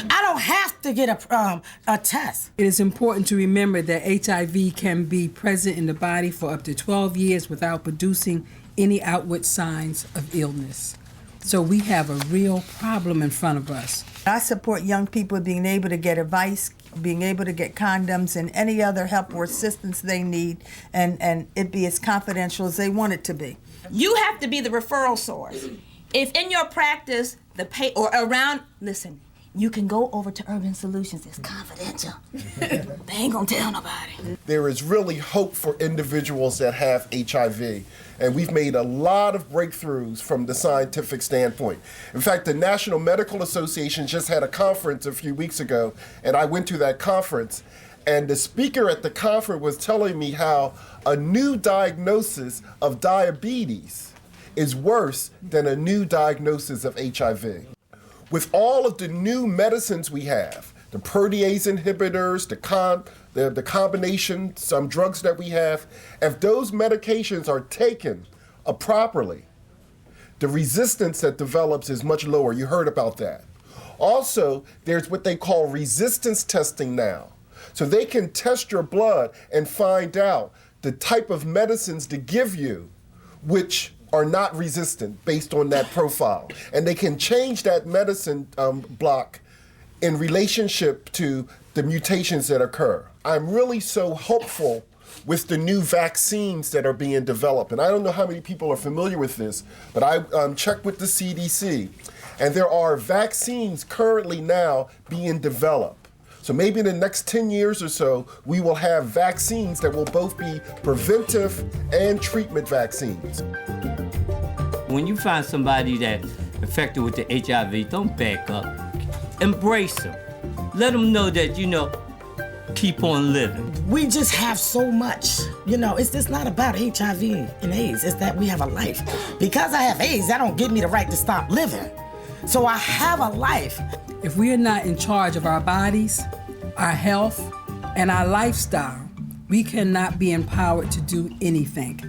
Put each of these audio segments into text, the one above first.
I don't have to get a test. It is important to remember that HIV can be present in the body for up to 12 years without producing any outward signs of illness. So we have a real problem in front of us. I support young people being able to get advice, being able to get condoms and any other help or assistance they need, and it be as confidential as they want it to be. You have to be the referral source. If in your practice, listen, you can go over to Urban Solutions. It's confidential. They ain't gonna tell nobody. There is really hope for individuals that have HIV, and we've made a lot of breakthroughs from the scientific standpoint. In fact, the National Medical Association just had a conference a few weeks ago, and I went to that conference, and the speaker at the conference was telling me how a new diagnosis of diabetes is worse than a new diagnosis of HIV. With all of the new medicines we have, the protease inhibitors, the combination, some drugs that we have, if those medications are taken properly, the resistance that develops is much lower. You heard about that. Also, there's what they call resistance testing now. So they can test your blood and find out the type of medicines to give you, which are not resistant based on that profile. And they can change that medicine block in relationship to the mutations that occur. I'm really so hopeful with the new vaccines that are being developed. And I don't know how many people are familiar with this, but I checked with the CDC, and there are vaccines currently now being developed. So maybe in the next 10 years or so, we will have vaccines that will both be preventive and treatment vaccines. When you find somebody that's affected with the HIV, don't back up. Embrace them. Let them know that, keep on living. We just have so much. It's just not about HIV and AIDS. It's that we have a life. Because I have AIDS, that don't give me the right to stop living. So I have a life. If we are not in charge of our bodies, our health, and our lifestyle, we cannot be empowered to do anything.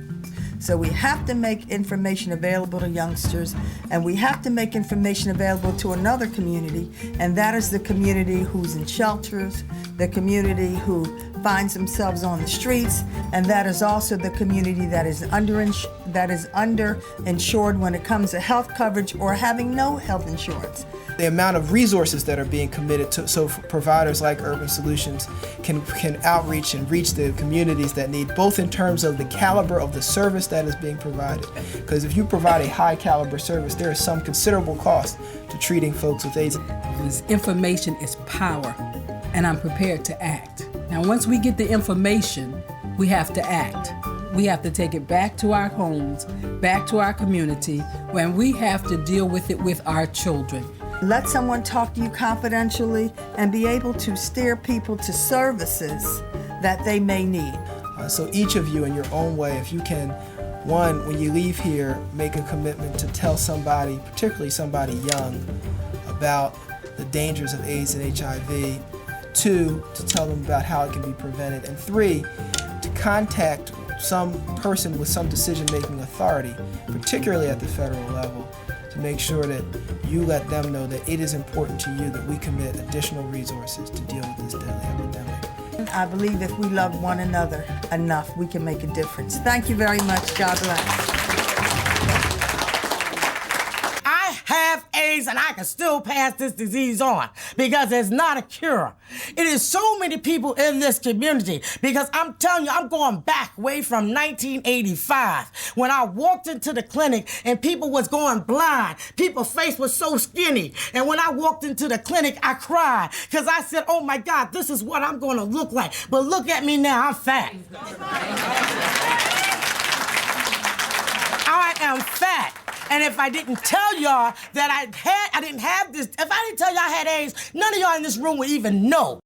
So we have to make information available to youngsters, and we have to make information available to another community, and that is the community who's in shelters, the community who finds themselves on the streets, and that is also the community that is underinsured when it comes to health coverage or having no health insurance. The amount of resources that are being committed to, so providers like Urban Solutions can outreach and reach the communities that need, both in terms of the caliber of the service that is being provided. Because if you provide a high caliber service, there is some considerable cost to treating folks with AIDS. This information is power, and I'm prepared to act. Now, once we get the information, we have to act. We have to take it back to our homes, back to our community, when we have to deal with it with our children. Let someone talk to you confidentially and be able to steer people to services that they may need. So each of you in your own way, if you can, one, when you leave here, make a commitment to tell somebody, particularly somebody young, about the dangers of AIDS and HIV. Two, to tell them about how it can be prevented. And three, to contact some person with some decision-making authority, particularly at the federal level, to make sure that you let them know that it is important to you that we commit additional resources to deal with this deadly epidemic. I believe if we love one another enough, we can make a difference. Thank you very much. God bless. I have AIDS and I can still pass this disease on because there's not a cure. It is so many people in this community because I'm telling you, I'm going back way from 1985 when I walked into the clinic and people was going blind. People's face was so skinny. And when I walked into the clinic, I cried because I said, oh my God, this is what I'm going to look like. But look at me now, I'm fat. I am fat. And if I didn't tell y'all that I didn't have this, if I didn't tell y'all I had AIDS, none of y'all in this room would even know.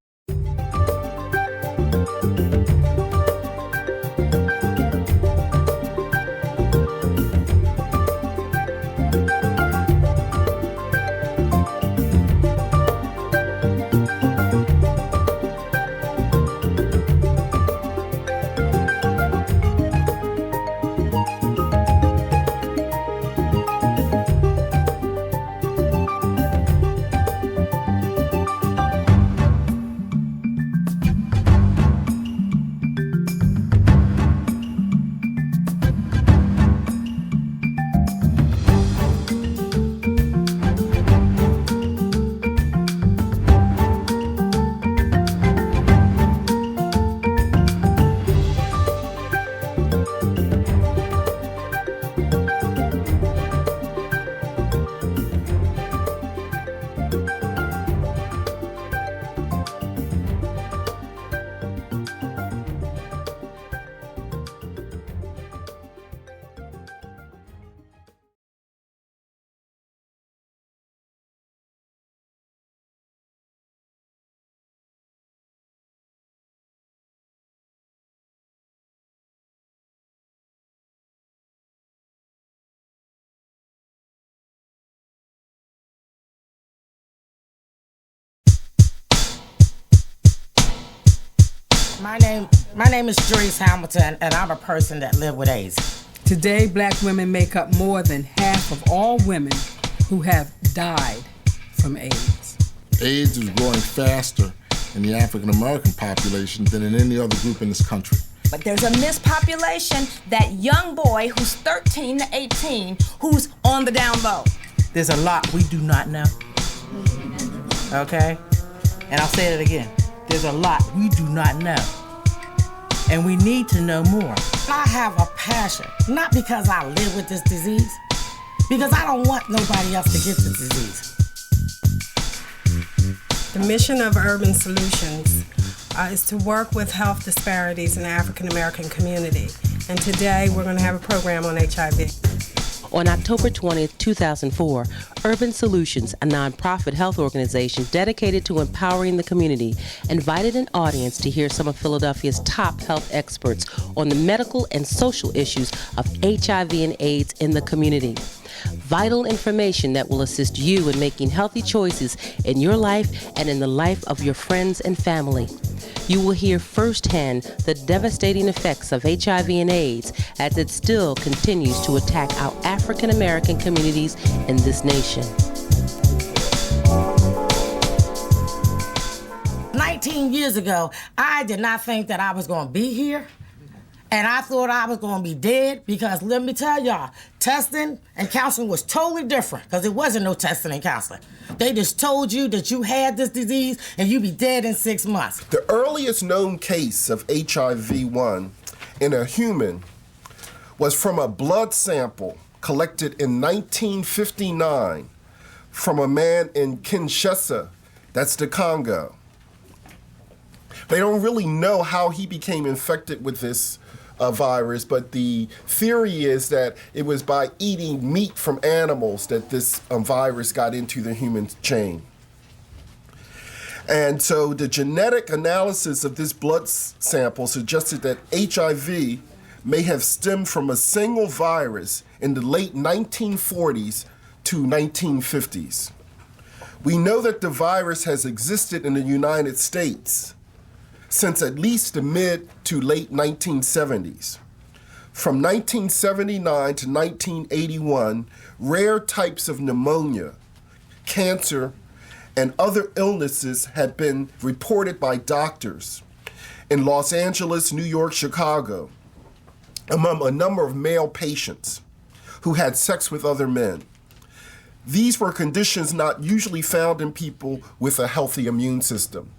My name is Joyce Hamilton, and I'm a person that live with AIDS. Today, black women make up more than half of all women who have died from AIDS. AIDS is growing faster in the African American population than in any other group in this country. But there's a mispopulation, that young boy who's 13 to 18 who's on the down low. There's a lot we do not know. Okay? And I'll say it again. There's a lot we do not know. And we need to know more. I have a passion, not because I live with this disease, because I don't want nobody else to get the disease. The mission of Urban Solutions is to work with health disparities in the African American community. And today we're going to have a program on HIV. On October 20th, 2004, Urban Solutions, a nonprofit health organization dedicated to empowering the community, invited an audience to hear some of Philadelphia's top health experts on the medical and social issues of HIV and AIDS in the community. Vital information that will assist you in making healthy choices in your life and in the life of your friends and family. You will hear firsthand the devastating effects of HIV and AIDS as it still continues to attack our African American communities in this nation. 19 years ago, I did not think that I was going to be here. And I thought I was going to be dead because, let me tell y'all, testing and counseling was totally different because there wasn't no testing and counseling. They just told you that you had this disease and you'd be dead in 6 months. The earliest known case of HIV-1 in a human was from a blood sample collected in 1959 from a man in Kinshasa, that's the Congo. They don't really know how he became infected with this virus, but the theory is that it was by eating meat from animals that this virus got into the human chain. And so the genetic analysis of this blood sample suggested that HIV may have stemmed from a single virus in the late 1940s to 1950s. We know that the virus has existed in the United States since at least the mid to late 1970s. From 1979 to 1981, rare types of pneumonia, cancer, and other illnesses had been reported by doctors in Los Angeles, New York, Chicago, among a number of male patients who had sex with other men. These were conditions not usually found in people with a healthy immune system.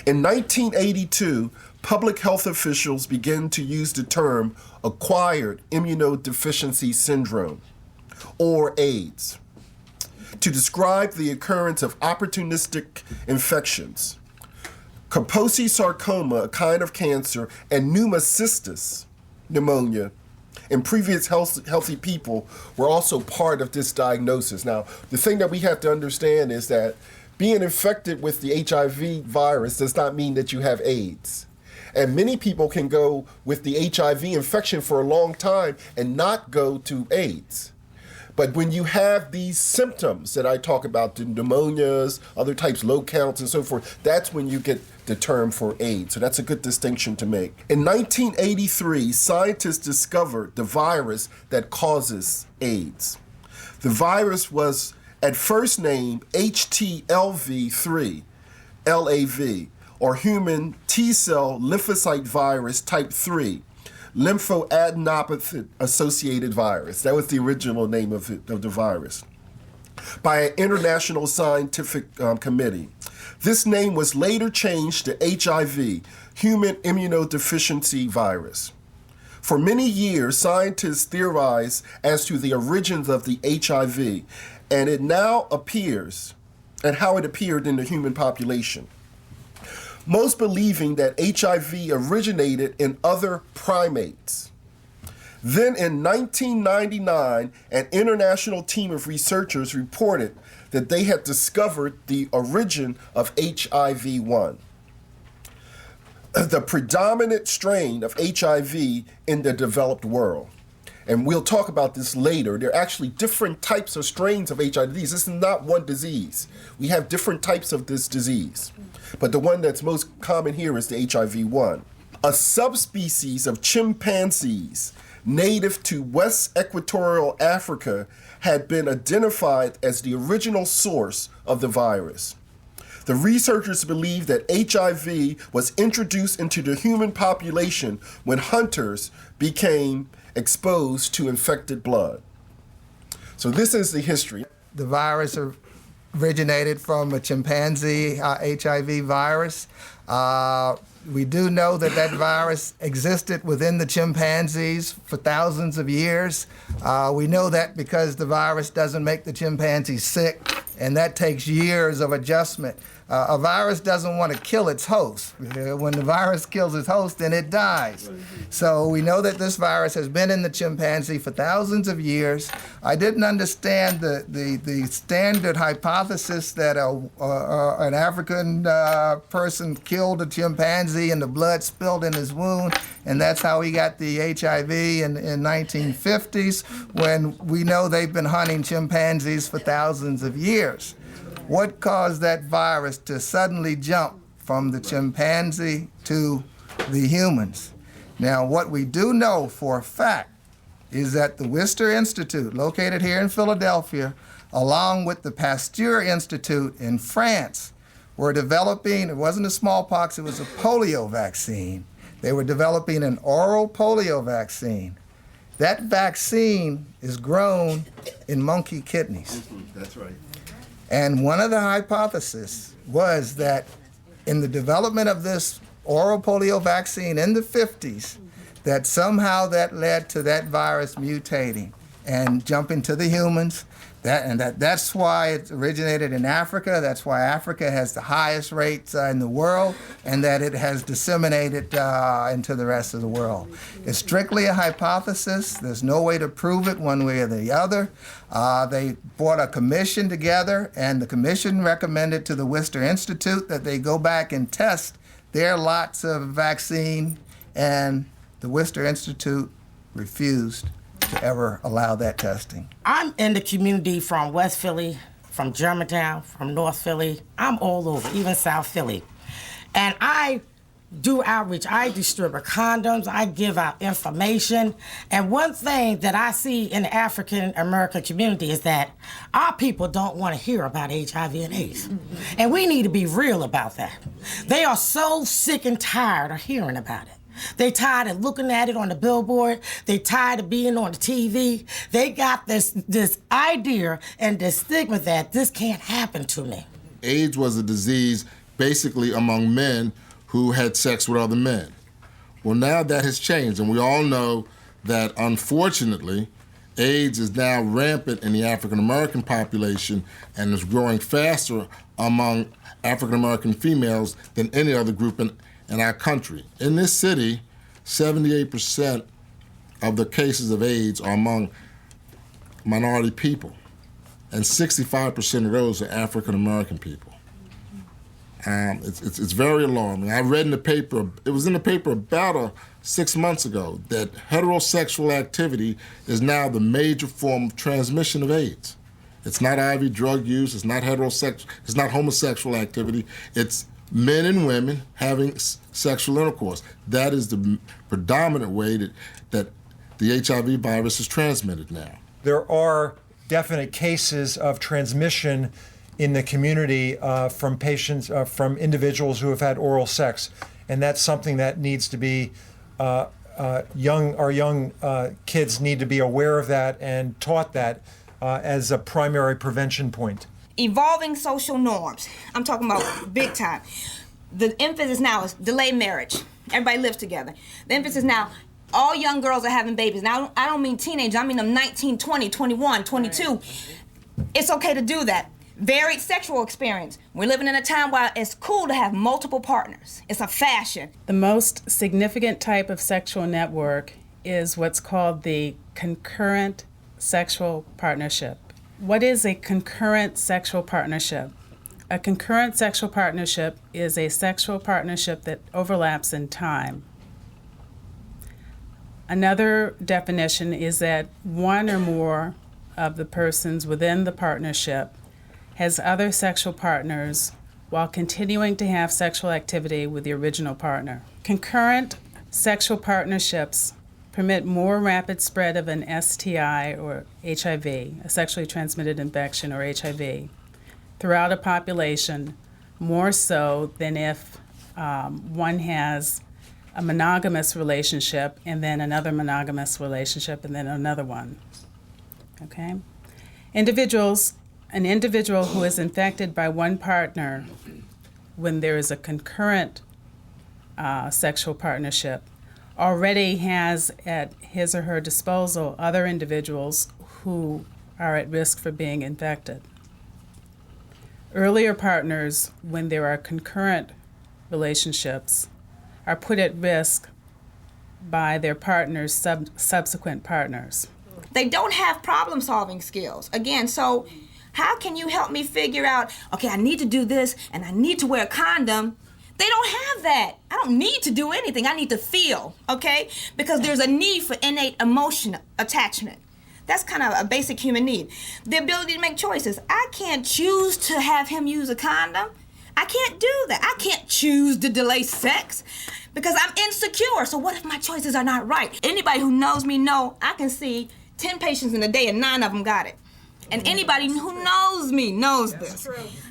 In 1982, public health officials began to use the term acquired immunodeficiency syndrome, or AIDS, to describe the occurrence of opportunistic infections. Kaposi sarcoma, a kind of cancer, and pneumocystis, pneumonia, in previous healthy people were also part of this diagnosis. Now, the thing that we have to understand is that being infected with the HIV virus does not mean that you have AIDS. And many people can go with the HIV infection for a long time and not go to AIDS. But when you have these symptoms that I talk about, the pneumonias, other types, low counts and so forth, that's when you get the term for AIDS. So that's a good distinction to make. In 1983, scientists discovered the virus that causes AIDS. The virus was at first named HTLV3, LAV, or human T-cell lymphocyte virus type 3, lymphoadenopathy-associated virus. That was the original name of the virus, by an international scientific committee. This name was later changed to HIV, human immunodeficiency virus. For many years, scientists theorized as to the origins of the HIV, and it now appears and how it appeared in the human population. Most believing that HIV originated in other primates. Then in 1999, an international team of researchers reported that they had discovered the origin of HIV-1, the predominant strain of HIV in the developed world. And we'll talk about this later. There are actually different types of strains of HIV. This is not one disease. We have different types of this disease. But the one that's most common here is the HIV-1. A subspecies of chimpanzees native to West Equatorial Africa had been identified as the original source of the virus. The researchers believe that HIV was introduced into the human population when hunters became exposed to infected blood. So this is the history. The virus originated from a chimpanzee HIV virus. We do know that that virus existed within the chimpanzees for thousands of years. We know that because the virus doesn't make the chimpanzees sick, and that takes years of adjustment. A virus doesn't want to kill its host. When the virus kills its host, then it dies. So we know that this virus has been in the chimpanzee for thousands of years. I didn't understand the standard hypothesis that an African person killed a chimpanzee and the blood spilled in his wound, and that's how he got the HIV in 1950s, when we know they've been hunting chimpanzees for thousands of years. What caused that virus to suddenly jump from the chimpanzee to the humans? Now, what we do know for a fact is that the Worcester Institute, located here in Philadelphia, along with the Pasteur Institute in France, were developing, it wasn't a smallpox, it was a polio vaccine. They were developing an oral polio vaccine. That vaccine is grown in monkey kidneys. That's right. And one of the hypotheses was that in the development of this oral polio vaccine in the 50s, that somehow that led to that virus mutating and jumping to the humans. That's why it originated in Africa. That's why Africa has the highest rates in the world, and that it has disseminated into the rest of the world. It's strictly a hypothesis. There's no way to prove it one way or the other. They brought a commission together, and the commission recommended to the Worcester Institute that they go back and test their lots of vaccine, and the Worcester Institute refused to ever allow that testing. I'm in the community from West Philly, from Germantown, from North Philly. I'm all over, even South Philly. And I do outreach. I distribute condoms. I give out information. And one thing that I see in the African American community is that our people don't want to hear about HIV and AIDS. And we need to be real about that. They are so sick and tired of hearing about it. They tired of looking at it on the billboard. They tired of being on the TV. They got this idea and this stigma that this can't happen to me. AIDS was a disease basically among men who had sex with other men. Well, now that has changed, and we all know that, unfortunately, AIDS is now rampant in the African American population and is growing faster among African American females than any other group in our country. In this city, 78% of the cases of AIDS are among minority people, and 65% of those are African American people. It's very alarming. I read in the paper, it was in the paper about 6 months ago, that heterosexual activity is now the major form of transmission of AIDS. It's not IV drug use, it's not it's not homosexual activity, it's men and women having sexual intercourse. That is the predominant way that the HIV virus is transmitted now. There are definite cases of transmission in the community from patients, from individuals who have had oral sex, and that's something that needs to be young kids need to be aware of that and taught that as a primary prevention point. Evolving social norms. I'm talking about big time. The emphasis now is delayed marriage. Everybody lives together. The emphasis now, all young girls are having babies. Now, I don't mean teenagers. I mean them 19, 20, 21, 22. It's okay to do that. Varied sexual experience. We're living in a time where it's cool to have multiple partners. It's a fashion. The most significant type of sexual network is what's called the concurrent sexual partnership. What is a concurrent sexual partnership? A concurrent sexual partnership is a sexual partnership that overlaps in time. Another definition is that one or more of the persons within the partnership has other sexual partners while continuing to have sexual activity with the original partner. Concurrent sexual partnerships permit more rapid spread of an STI or HIV, a sexually transmitted infection or HIV, throughout a population, more so than if one has a monogamous relationship and then another monogamous relationship and then another one. Okay? An individual who is infected by one partner when there is a concurrent sexual partnership already has at his or her disposal other individuals who are at risk for being infected. Earlier partners, when there are concurrent relationships, are put at risk by their partner's subsequent partners. They don't have problem-solving skills. Again, so how can you help me figure out, okay, I need to do this and I need to wear a condom? They don't have that. I don't need to do anything. I need to feel, okay? Because there's a need for innate emotional attachment. That's kind of a basic human need. The ability to make choices. I can't choose to have him use a condom. I can't do that. I can't choose to delay sex because I'm insecure. So what if my choices are not right? Anybody who knows me know I can see 10 patients in a day and 9 of them got it. And anybody who knows me knows this.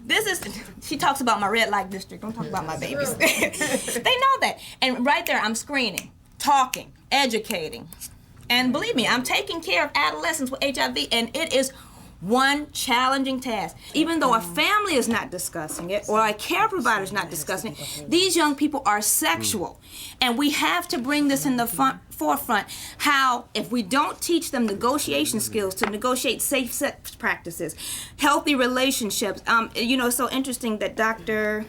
This is, she talks about my red light district. Don't talk about my babies. They know that. And right there, I'm screening, talking, educating. And believe me, I'm taking care of adolescents with HIV, and it is one challenging task. Even though a family is not discussing it, or a care provider is not discussing it, these young people are sexual. And we have to bring this in the forefront, how if we don't teach them negotiation skills to negotiate safe sex practices, healthy relationships. It's so interesting that Dr.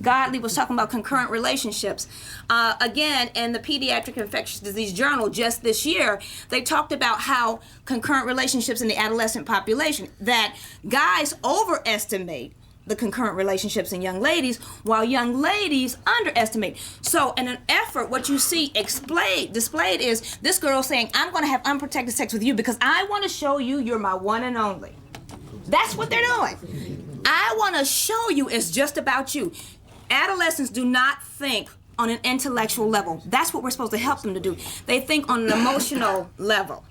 Godley was talking about concurrent relationships. Again, in the Pediatric Infectious Disease Journal just this year, they talked about how concurrent relationships in the adolescent population, that guys overestimate the concurrent relationships in young ladies, while young ladies underestimate. So in an effort, what you see displayed is this girl saying, I'm going to have unprotected sex with you because I want to show you you're my one and only. That's what they're doing. I want to show you it's just about you. Adolescents do not think on an intellectual level. That's what we're supposed to help them to do. They think on an emotional level.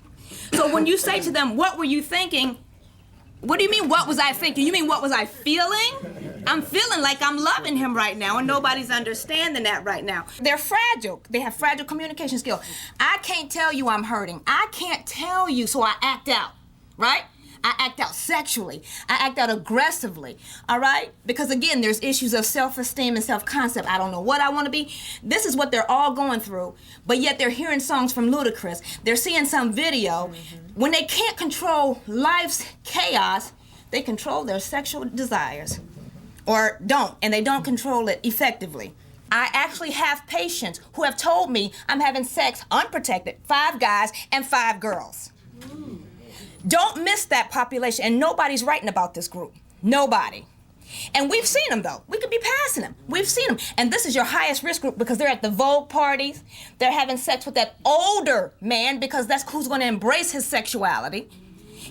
So when you say to them, what were you thinking? What do you mean, what was I thinking? You mean, what was I feeling? I'm feeling like I'm loving him right now, and nobody's understanding that right now. They're fragile. They have fragile communication skills. I can't tell you I'm hurting. I can't tell you, so I act out, right? I act out sexually. I act out aggressively, all right? Because again, there's issues of self-esteem and self-concept. I don't know what I want to be. This is what they're all going through, but yet they're hearing songs from Ludacris. They're seeing some video. When they can't control life's chaos, they control their sexual desires, or don't, and they don't control it effectively. I actually have patients who have told me I'm having sex unprotected, 5 guys and 5 girls. Don't miss that population, and nobody's writing about this group. Nobody. And we've seen them, though. We could be passing them. We've seen them. And this is your highest risk group because they're at the Vogue parties. They're having sex with that older man because that's who's going to embrace his sexuality.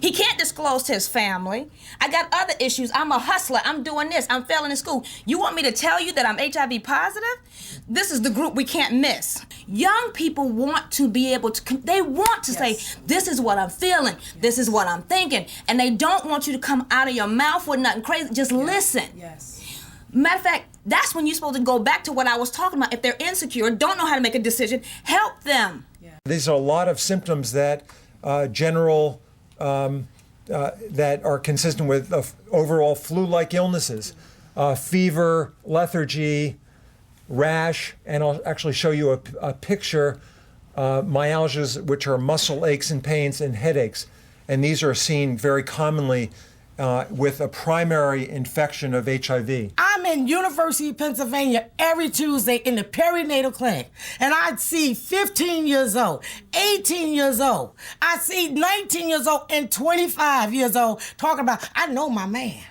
He can't disclose to his family. I got other issues. I'm a hustler. I'm doing this. I'm failing in school. You want me to tell you that I'm HIV positive? This is the group we can't miss. Young people want to be able to, they want to say, this is what I'm feeling. This is what I'm thinking. And they don't want you to come out of your mouth with nothing crazy. Just listen. Yes. Matter of fact, that's when you're supposed to go back to what I was talking about. If they're insecure, don't know how to make a decision, help them. These are a lot of symptoms that that are consistent with overall flu-like illnesses, fever, lethargy, rash, and I'll actually show you a picture, myalgias, which are muscle aches and pains and headaches. And these are seen very commonly with a primary infection of HIV. I'm in University of Pennsylvania every Tuesday in the perinatal clinic, and I see 15 years old, 18 years old. I see 19 years old and 25 years old talking about, I know my man.